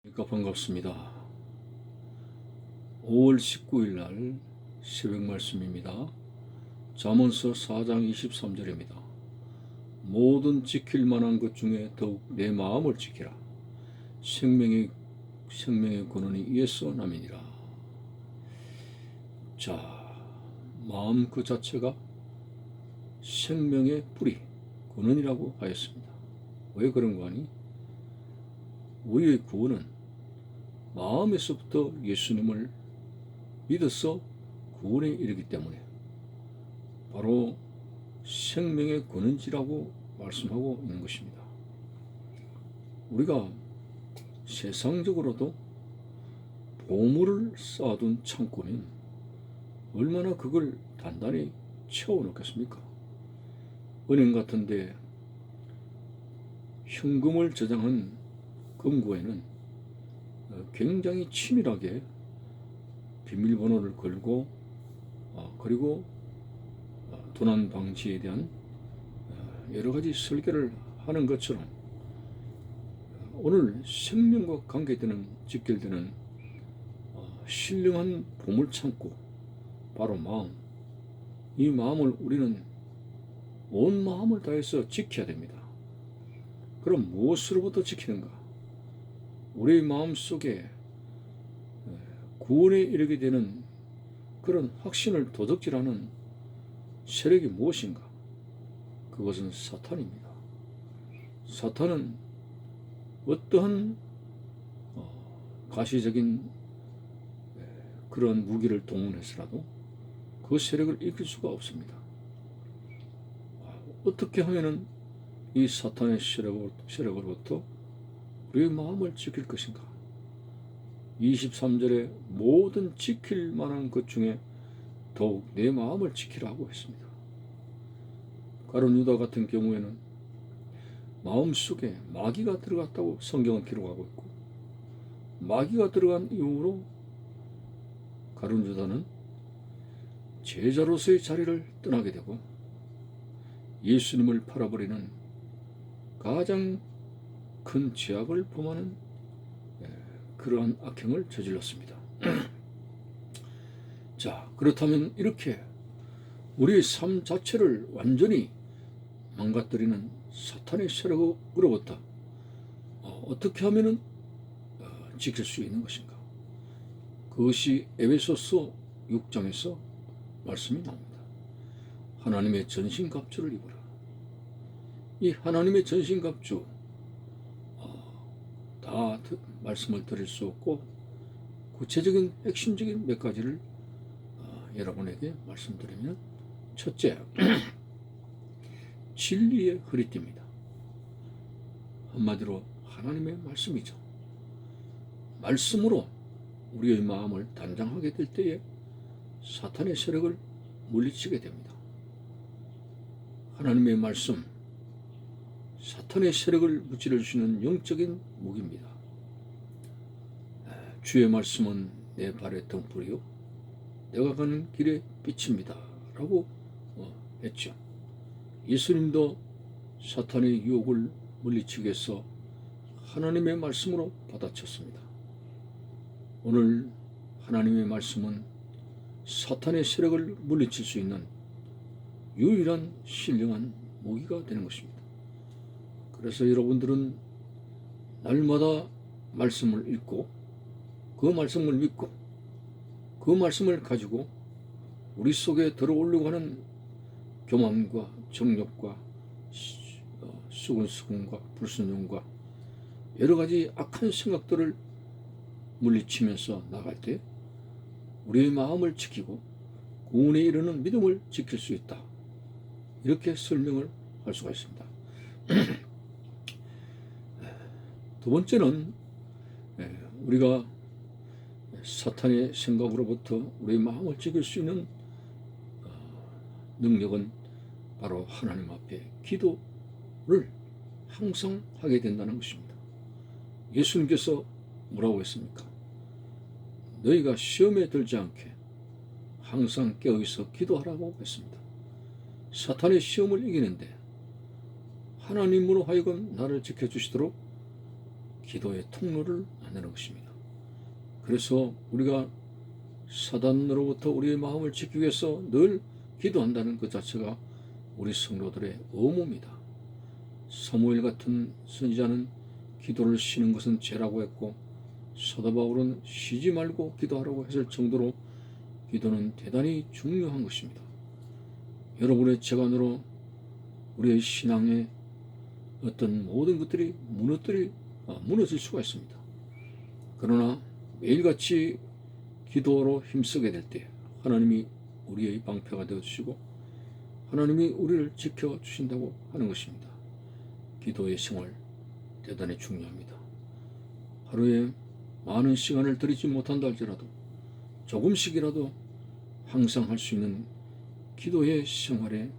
반갑습니다. 5월 19일 날 새벽 말씀입니다. 잠언서 4장 23절입니다. 모든 지킬 만한 것 중에 더욱 내 마음을 지키라. 생명의 근원이 이에서 남이니라. 자, 마음 그 자체가 생명의 뿌리, 근원이라고 하였습니다. 왜 그런가 하니 우리의 구원은 마음에서부터 예수님을 믿어서 구원에 이르기 때문에 바로 생명의 근원지라고 말씀하고 있는 것입니다. 우리가 세상적으로도 보물을 쌓아둔 창고는 얼마나 그걸 단단히 채워놓겠습니까? 은행 같은데 현금을 저장한 금고에는 굉장히 치밀하게 비밀번호를 걸고 그리고 도난 방지에 대한 여러 가지 설계를 하는 것처럼 오늘 생명과 관계되는 직결되는 신령한 보물창고, 바로 마음. 이 마음을 우리는 온 마음을 다해서 지켜야 됩니다. 그럼 무엇으로부터 지키는가? 우리의 마음 속에 구원에 이르게 되는 그런 확신을 도적질하는 세력이 무엇인가? 그것은 사탄입니다. 사탄은 어떠한 가시적인 그런 무기를 동원해서라도 그 세력을 이길 수가 없습니다. 어떻게 하면은 이 사탄의 세력으로부터 우리의 마음을 지킬 것인가? 23절에 모든 지킬 만한 것 중에 더욱 내 마음을 지키라고 했습니다. 가룟 유다 같은 경우에는 마음속에 마귀가 들어갔다고 성경은 기록하고 있고, 마귀가 들어간 이후로 가룟 유다는 제자로서의 자리를 떠나게 되고 예수님을 팔아버리는 가장 큰 죄악을 범하는 그러한 악행을 저질렀습니다. 자, 그렇다면 이렇게 우리의 삶 자체를 완전히 망가뜨리는 사탄의 세력으로부터 어떻게 하면 지킬 수 있는 것인가? 그것이 에베소서 6장에서 말씀이 나옵니다. 하나님의 전신갑주를 입어라. 이 하나님의 전신갑주 다 말씀을 드릴 수 없고 구체적인 핵심적인 몇 가지를 여러분에게 말씀드리면, 첫째, 진리의 허리띠입니다. 한마디로 하나님의 말씀이죠. 말씀으로 우리의 마음을 단장하게 될 때에 사탄의 세력을 물리치게 됩니다. 하나님의 말씀, 사탄의 세력을 무찌를 수 있는 영적인 무기입니다. 주의 말씀은 내 발의 등불이요 내가 가는 길의 빛입니다 라고 했죠. 예수님도 사탄의 유혹을 물리치기 위해서 하나님의 말씀으로 받아쳤습니다. 오늘 하나님의 말씀은 사탄의 세력을 물리칠 수 있는 유일한 신령한 무기가 되는 것입니다. 그래서 여러분들은 날마다 말씀을 읽고 그 말씀을 믿고 그 말씀을 가지고 우리 속에 들어오려고 하는 교만과 정욕과 수근수근과 불순종과 여러 가지 악한 생각들을 물리치면서 나갈 때 우리의 마음을 지키고 구원에 이르는 믿음을 지킬 수 있다. 이렇게 설명을 할 수가 있습니다. 두 번째는 우리가 사탄의 생각으로부터 우리의 마음을 지킬 수 있는 능력은 바로 하나님 앞에 기도를 항상 하게 된다는 것입니다. 예수님께서 뭐라고 했습니까? 너희가 시험에 들지 않게 항상 깨어있어 기도하라고 했습니다. 사탄의 시험을 이기는데 하나님으로 하여금 나를 지켜주시도록 기도의 통로를 한다는 것입니다. 그래서 우리가 사단으로부터 우리의 마음을 지키기 위해서 늘 기도한다는 것 자체가 우리 성도들의 의무입니다. 사무엘 같은 선지자는 기도를 쉬는 것은 죄라고 했고, 사도 바울은 쉬지 말고 기도하라고 했을 정도로 기도는 대단히 중요한 것입니다. 여러분의 재간으로 우리의 신앙의 어떤 모든 것들이 무너질 수가 있습니다. 그러나 매일같이 기도로 힘쓰게 될 때 하나님이 우리의 방패가 되어주시고 하나님이 우리를 지켜주신다고 하는 것입니다. 기도의 생활 대단히 중요합니다. 하루에 많은 시간을 들이지 못한다 할지라도 조금씩이라도 항상 할 수 있는 기도의 생활에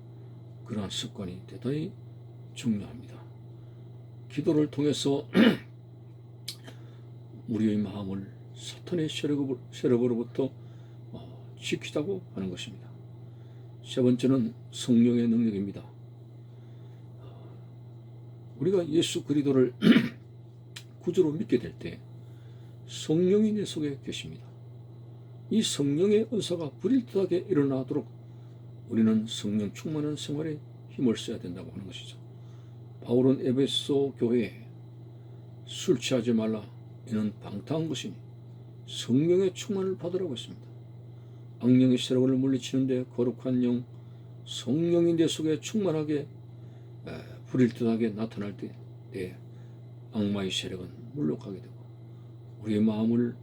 그러한 습관이 대단히 중요합니다. 기도를 통해서 우리의 마음을 사탄의 세력으로부터 지키자고 하는 것입니다. 세 번째는 성령의 능력입니다. 우리가 예수 그리스도를 구주로 믿게 될 때 성령이 내 속에 계십니다. 이 성령의 은사가 불일듯하게 일어나도록 우리는 성령 충만한 생활에 힘을 써야 된다고 하는 것이죠. 바울은 에베소 교회에 술 취하지 말라, 이는 방탕한 것이니 성령의 충만을 받으라고 했습니다. 악령의 세력을 물리치는데 거룩한 영, 성령이 내 속에 충만하게 불일듯하게 나타날 때 악마의 세력은 물러가게 되고 우리의 마음을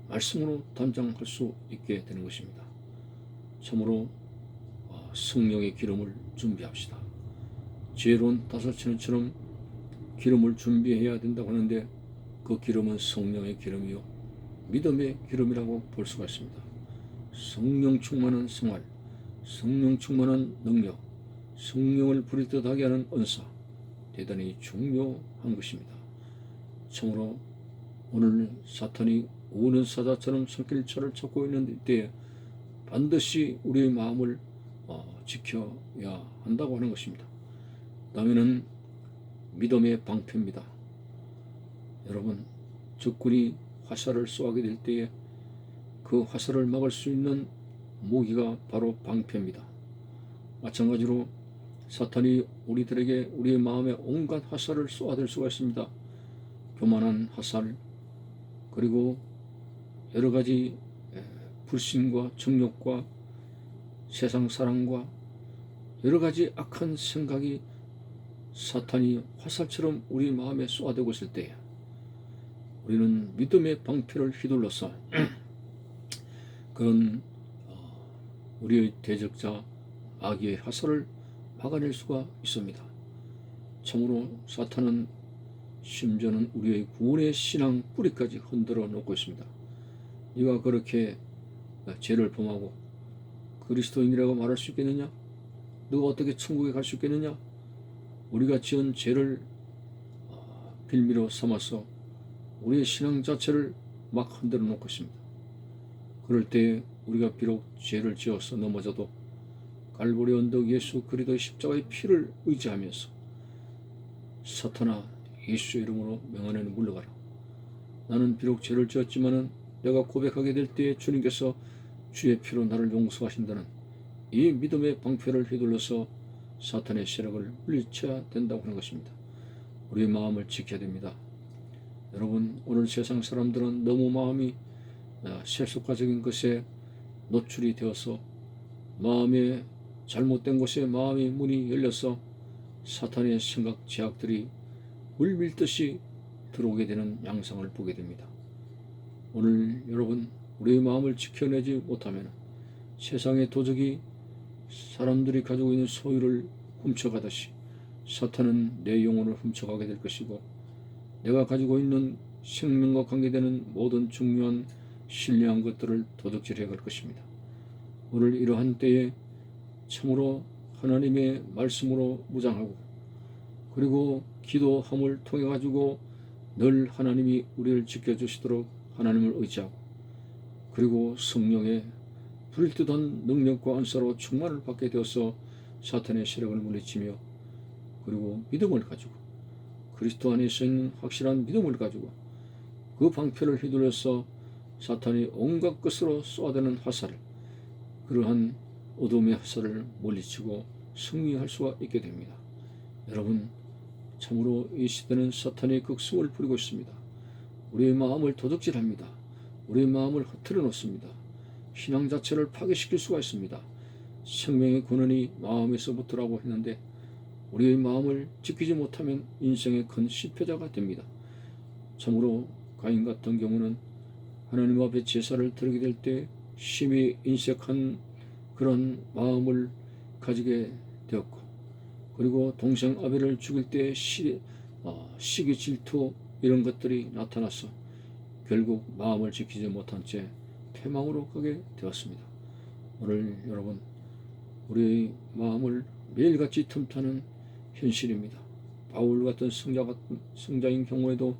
말씀으로 단장할 수 있게 되는 것입니다. 참으로 성령의 기름을 준비합시다. 지혜로운 다섯처럼 기름을 준비해야 된다고 하는데 그 기름은 성령의 기름이요 믿음의 기름이라고 볼 수가 있습니다. 성령 충만한 생활, 성령 충만한 능력, 성령을 불일듯하게 하는 은사 대단히 중요한 것입니다. 참으로 오늘 사탄이 우는 사자처럼 손길 차를 찾고 있는 때에 반드시 우리의 마음을 지켜야 한다고 하는 것입니다. 다음에는 믿음의 방패입니다. 여러분, 적군이 화살을 쏘게 될 때에 그 화살을 막을 수 있는 무기가 바로 방패입니다. 마찬가지로 사탄이 우리들에게 우리의 마음에 온갖 화살을 쏘아댈 수가 있습니다. 교만한 화살, 그리고 여러 가지 불신과 정욕과 세상 사랑과 여러 가지 악한 생각이 사탄이 화살처럼 우리 마음에 쏘아대고 있을 때 우리는 믿음의 방패를 휘둘러서 그런 우리의 대적자 마귀의 화살을 막아낼 수가 있습니다. 참으로 사탄은 심지어는 우리의 구원의 신앙 뿌리까지 흔들어 놓고 있습니다. 네가 그렇게 죄를 범하고 그리스도인이라고 말할 수 있겠느냐? 너가 어떻게 천국에 갈 수 있겠느냐? 우리가 지은 죄를 빌미로 삼아서 우리의 신앙 자체를 막 흔들어 놓고 있습니다. 그럴 때 우리가 비록 죄를 지어서 넘어져도 갈보리 언덕 예수 그리스도의 십자가의 피를 의지하면서 사탄아, 예수의 이름으로 명하노니 물러가라. 나는 비록 죄를 지었지만은 내가 고백하게 될 때에 주님께서 주의 피로 나를 용서하신다는 이 믿음의 방패를 휘둘러서 사탄의 세력을 물리쳐야 된다고 하는 것입니다. 우리의 마음을 지켜야 됩니다. 여러분, 오늘 세상 사람들은 너무 마음이 세속화적인 것에 노출이 되어서 마음의 잘못된 곳에 마음의 문이 열려서 사탄의 생각 제약들이 물밀듯이 들어오게 되는 양상을 보게 됩니다. 오늘 여러분, 우리의 마음을 지켜내지 못하면 세상의 도적이 사람들이 가지고 있는 소유를 훔쳐가듯이 사탄은 내 영혼을 훔쳐가게 될 것이고 내가 가지고 있는 생명과 관계되는 모든 중요한 신뢰한 것들을 도둑질해 갈 것입니다. 오늘 이러한 때에 참으로 하나님의 말씀으로 무장하고 그리고 기도함을 통해 가지고 늘 하나님이 우리를 지켜주시도록 하나님을 의지하고 그리고 성령의 불일듯한 능력과 은사로 충만을 받게 되어서 사탄의 세력을 물리치며 그리고 믿음을 가지고 그리스도 안에 있는 확실한 믿음을 가지고 그 방패를 휘둘러서 사탄이 온갖 것으로 쏘아대는 화살을, 그러한 어둠의 화살을 물리치고 승리할 수가 있게 됩니다. 여러분, 참으로 이 시대는 사탄이 극성을 부리고 있습니다. 우리의 마음을 도둑질합니다. 우리의 마음을 흐트러 놓습니다. 신앙 자체를 파괴시킬 수가 있습니다. 생명의 근원이 마음에서부터라고 했는데 우리의 마음을 지키지 못하면 인생의 큰 실패자가 됩니다. 참으로 가인 같은 경우는 하나님 앞에 제사를 드리게 될 때 심히 인색한 그런 마음을 가지게 되었고, 그리고 동생 아벨을 죽일 때 시기 질투 이런 것들이 나타나서 결국 마음을 지키지 못한 채 패망으로 가게 되었습니다. 오늘 여러분, 우리의 마음을 매일같이 틈타는 현실입니다. 바울 같은 성자인 경우에도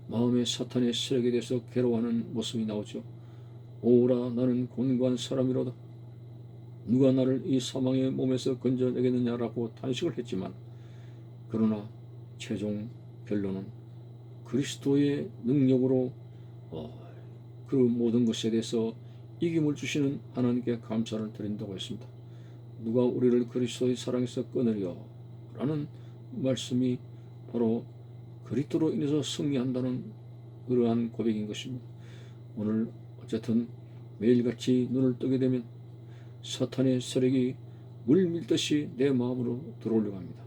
마음의 사탄의 세력에 대해서 괴로워하는 모습이 나오죠. 오라, 나는 곤고한 사람이로다. 누가 나를 이 사망의 몸에서 건져내겠느냐라고 탄식을 했지만, 그러나 최종 결론은 그리스도의 능력으로 그 모든 것에 대해서 이김을 주시는 하나님께 감사를 드린다고 했습니다. 누가 우리를 그리스도의 사랑에서 끊으려 라는 말씀이 바로 그리스도로 인해서 승리한다는 그러한 고백인 것입니다. 오늘 어쨌든 매일같이 눈을 뜨게 되면 사탄의 세력이 물 밀듯이 내 마음으로 들어오려고 합니다.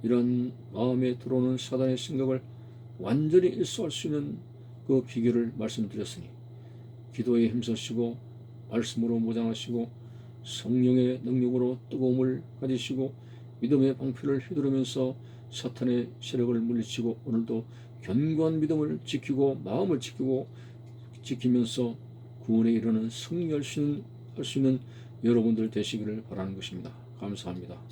이런 마음에 들어오는 사탄의 생각을 완전히 일소할 수 있는 그 비결을 말씀드렸으니, 기도에 힘쓰시고 말씀으로 무장하시고 성령의 능력으로 뜨거움을 가지시고 믿음의 방패를 휘두르면서 사탄의 세력을 물리치고 오늘도 견고한 믿음을 지키고 마음을 지키면서 구원에 이르는 승리할 수 있는 여러분들 되시기를 바라는 것입니다. 감사합니다.